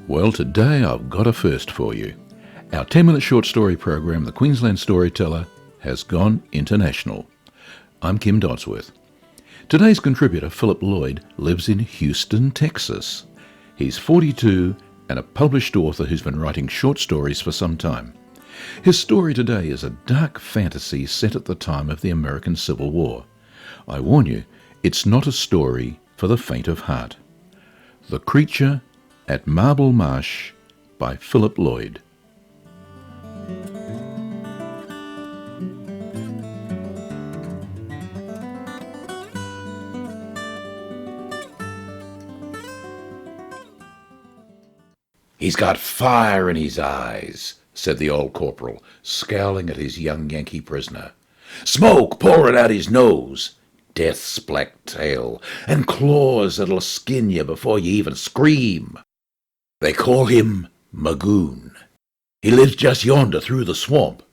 Well, today I've got a first for you. Our 10-minute short story program, The Queensland Storyteller, has gone international. I'm Kim Dodsworth. Today's contributor, Philip Loyd, lives in Houston, Texas. He's 42 and a published author who's been writing short stories for some time. His story today is a dark fantasy set at the time of the American Civil War. I warn you, it's not a story for the faint of heart. The Creature at Marble Marsh by Philip Loyd. "He's got fire in his eyes," said the old corporal, scowling at his young Yankee prisoner. "Smoke pouring out his nose, death's black tail, and claws that'll skin you before you even scream. They call him Magoon. He lives just yonder through the swamp.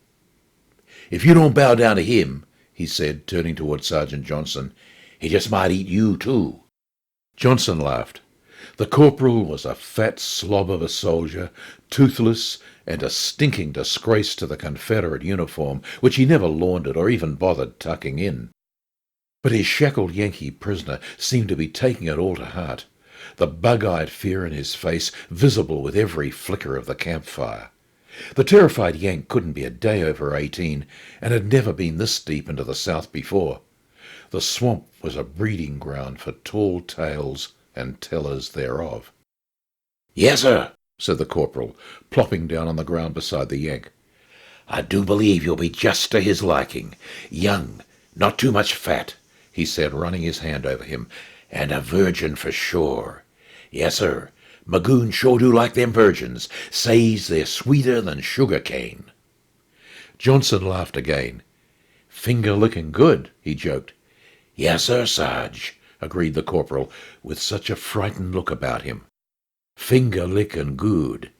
If you don't bow down to him," he said, turning toward Sergeant Johnson, "he just might eat you too." Johnson laughed. The corporal was a fat slob of a soldier, toothless, and a stinking disgrace to the Confederate uniform, which he never laundered or even bothered tucking in. But his shackled Yankee prisoner seemed to be taking it all to heart, the bug-eyed fear in his face visible with every flicker of the campfire. The terrified Yank couldn't be a day over 18, and had never been this deep into the South before. The swamp was a breeding ground for tall tales and tellers thereof. "Yes, sir," said the corporal, plopping down on the ground beside the Yank. "I do believe you'll be just to his liking. Young, not too much fat," he said, running his hand over him, "and a virgin for sure. Yes, sir, Magoon sure do like them virgins. Says they're sweeter than sugar cane." Johnson laughed again. "Finger-licking good," he joked. "Yes, sir, Sarge," agreed the corporal, with such a frightened look about him. "Finger-licking good."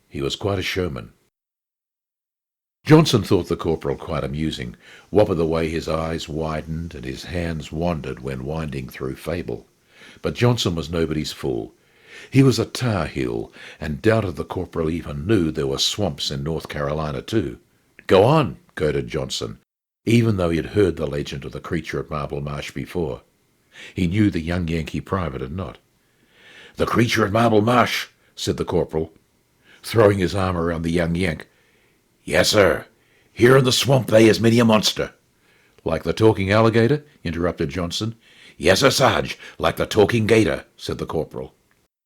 He was quite a showman. Johnson thought the corporal quite amusing, what with the way his eyes widened and his hands wandered when winding through fable. But Johnson was nobody's fool. He was a Tar Heel, and doubted the corporal even knew there were swamps in North Carolina too. "Go on," goaded Johnson, even though he had heard the legend of the creature at Marble Marsh before. He knew the young Yankee private had not. "The creature at Marble Marsh," said the corporal, throwing his arm around the young Yank. "Yes, sir. Here in the swamp they is many a monster." "Like the talking alligator?" interrupted Johnson. "Yes, sir, Sarge, like the talking gator," said the corporal.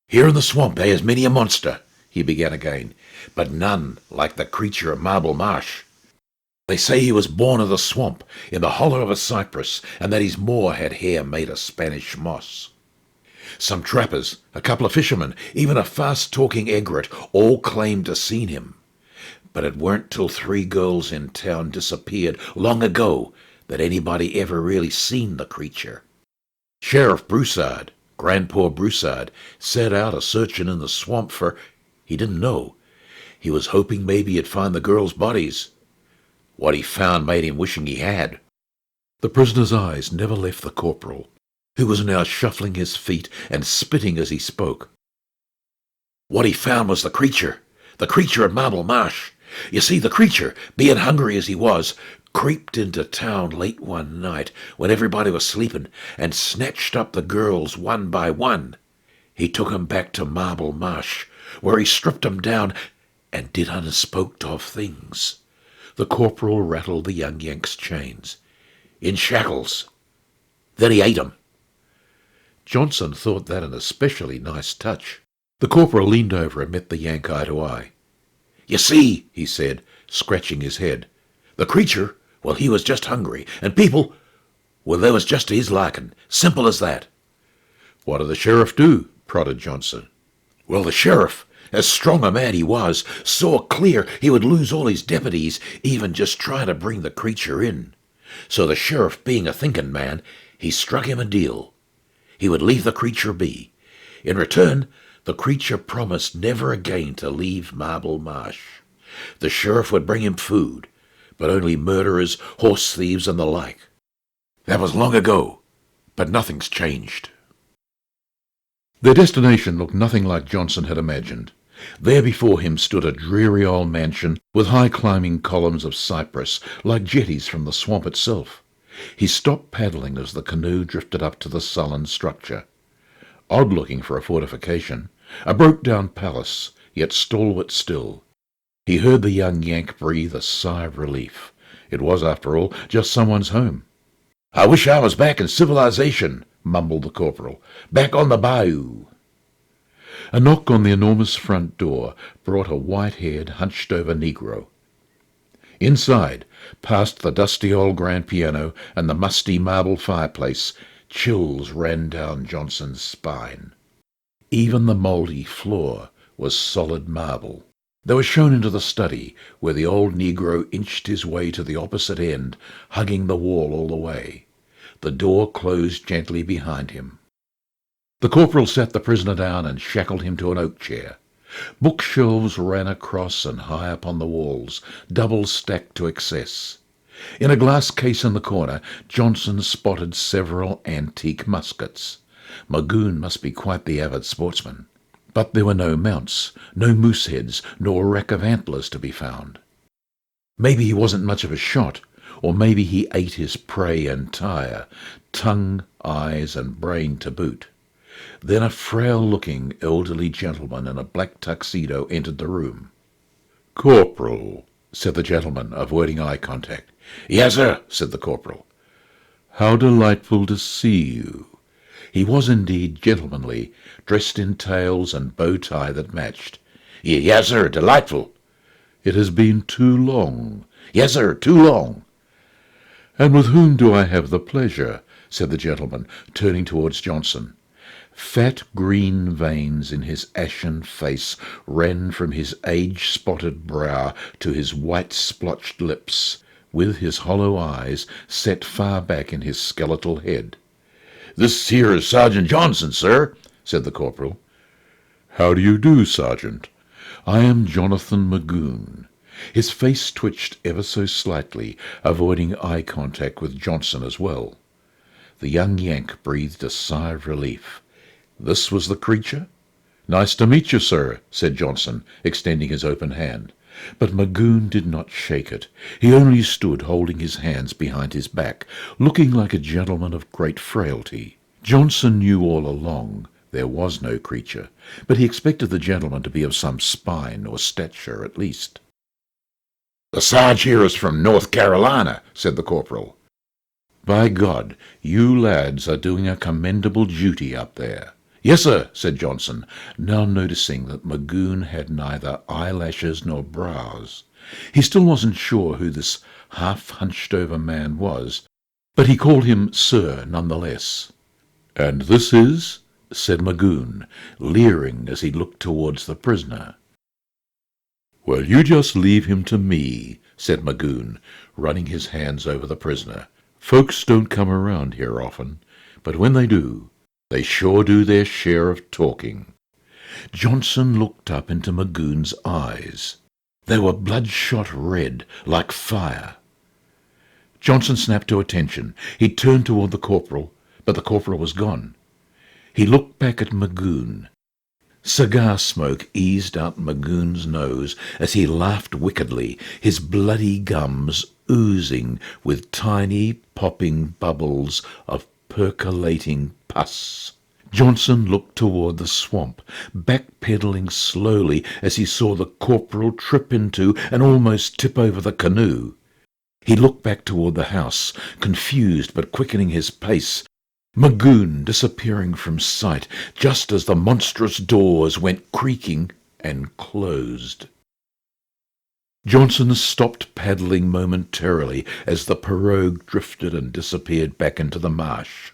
"Here in the swamp they is many a monster," he began again, "but none like the creature at Marble Marsh. They say he was born of the swamp, in the hollow of a cypress, and that his maw had hair made of Spanish moss. Some trappers, a couple of fishermen, even a fast-talking egret, all claimed to seen him. But it weren't till 3 girls in town disappeared long ago that anybody ever really seen the creature. Sheriff Broussard, Grandpa Broussard, set out a-searching in the swamp for... he didn't know. He was hoping maybe he'd find the girls' bodies. What he found made him wishing he had." The prisoner's eyes never left the corporal, who was now shuffling his feet and spitting as he spoke. "What he found was the creature at Marble Marsh. You see, the creature, being hungry as he was, creeped into town late one night when everybody was sleeping and snatched up the girls one by one. He took 'em back to Marble Marsh, where he stripped 'em down and did unspoked-of things." The corporal rattled the young Yank's chains. "In shackles. Then he ate 'em." Johnson thought that an especially nice touch. The corporal leaned over and met the Yank eye to eye. "You see," he said, scratching his head, "the creature, well, he was just hungry, and people, well, they was just to his liking. Simple as that." "What did the sheriff do?" prodded Johnson. "Well, the sheriff, as strong a man he was, saw clear he would lose all his deputies, even just trying to bring the creature in. So the sheriff, being a thinking man, he struck him a deal. He would leave the creature be. In return, the creature promised never again to leave Marble Marsh. The sheriff would bring him food, but only murderers, horse thieves, and the like. That was long ago, but nothing's changed." Their destination looked nothing like Johnson had imagined. There before him stood a dreary old mansion with high-climbing columns of cypress, like jetties from the swamp itself. He stopped paddling as the canoe drifted up to the sullen structure. Odd-looking for a fortification, a broke-down palace, yet stalwart still. He heard the young Yank breathe a sigh of relief. It was, after all, just someone's home. "I wish I was back in civilization," mumbled the corporal. "Back on the bayou." A knock on the enormous front door brought a white-haired, hunched-over Negro. Inside, past the dusty old grand piano and the musty marble fireplace, chills ran down Johnson's spine. Even the mouldy floor was solid marble. They were shown into the study, where the old Negro inched his way to the opposite end, hugging the wall all the way. The door closed gently behind him. The corporal sat the prisoner down and shackled him to an oak chair. Bookshelves ran across and high upon the walls, double stacked to excess. In a glass case in the corner, Johnson spotted several antique muskets. Magoon must be quite the avid sportsman. But there were no mounts, no moose heads, nor a rack of antlers to be found. Maybe he wasn't much of a shot, or maybe he ate his prey entire, tongue, eyes, and brain to boot. Then a frail-looking elderly gentleman in a black tuxedo entered the room. "Corporal," said the gentleman, avoiding eye contact. "Yes, sir," said the corporal. "How delightful to see you." He was indeed gentlemanly, dressed in tails and bow tie that matched. "Yes, sir, delightful." "It has been too long." "Yes, sir, too long." "And with whom do I have the pleasure?" said the gentleman, turning towards Johnson. Fat green veins in his ashen face ran from his age-spotted brow to his white-splotched lips, with his hollow eyes set far back in his skeletal head. "This here is Sergeant Johnson, sir," said the corporal. "How do you do, Sergeant? I am Jonathan Magoon." His face twitched ever so slightly, avoiding eye contact with Johnson as well. The young Yank breathed a sigh of relief. This was the creature? "Nice to meet you, sir," said Johnson, extending his open hand. But Magoon did not shake it. He only stood holding his hands behind his back, looking like a gentleman of great frailty. Johnson knew all along there was no creature, but he expected the gentleman to be of some spine or stature at least. "The Sarge here is from North Carolina," said the corporal. "By God, you lads are doing a commendable duty up there." "Yes, sir," said Johnson, now noticing that Magoon had neither eyelashes nor brows. He still wasn't sure who this half-hunched-over man was, but he called him sir nonetheless. "And this is?" said Magoon, leering as he looked towards the prisoner. "Well, you just leave him to me," said Magoon, running his hands over the prisoner. "Folks don't come around here often, but when they do, they sure do their share of talking." Johnson looked up into Magoon's eyes. They were bloodshot red, like fire. Johnson snapped to attention. He turned toward the corporal, but the corporal was gone. He looked back at Magoon. Cigar smoke eased out Magoon's nose as he laughed wickedly, his bloody gums oozing with tiny popping bubbles of percolating pus. Johnson looked toward the swamp, backpedaling slowly as he saw the corporal trip into and almost tip over the canoe. He looked back toward the house, confused but quickening his pace, Magoon disappearing from sight just as the monstrous doors went creaking and closed. Johnson stopped paddling momentarily as the pirogue drifted and disappeared back into the marsh.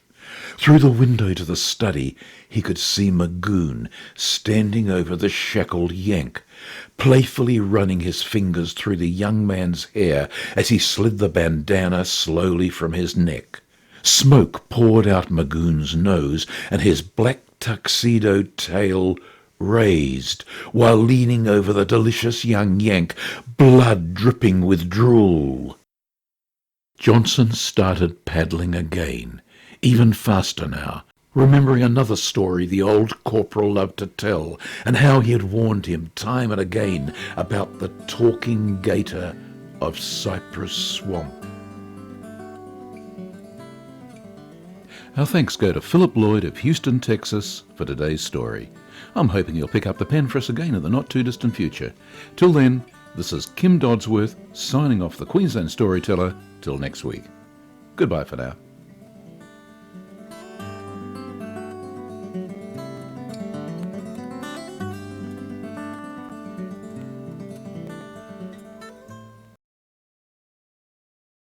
Through the window to the study he could see Magoon standing over the shackled Yank, playfully running his fingers through the young man's hair as he slid the bandana slowly from his neck. Smoke poured out Magoon's nose, and his black tuxedo tail raised, while leaning over the delicious young Yank, blood dripping with drool. Johnson started paddling again, even faster now, remembering another story the old corporal loved to tell, and how he had warned him time and again about the talking gator of Cypress Swamp. Our thanks go to Philip Loyd of Houston, Texas, for today's story. I'm hoping you'll pick up the pen for us again in the not-too-distant future. Till then, this is Kim Dodsworth signing off the Queensland Storyteller. Till next week. Goodbye for now.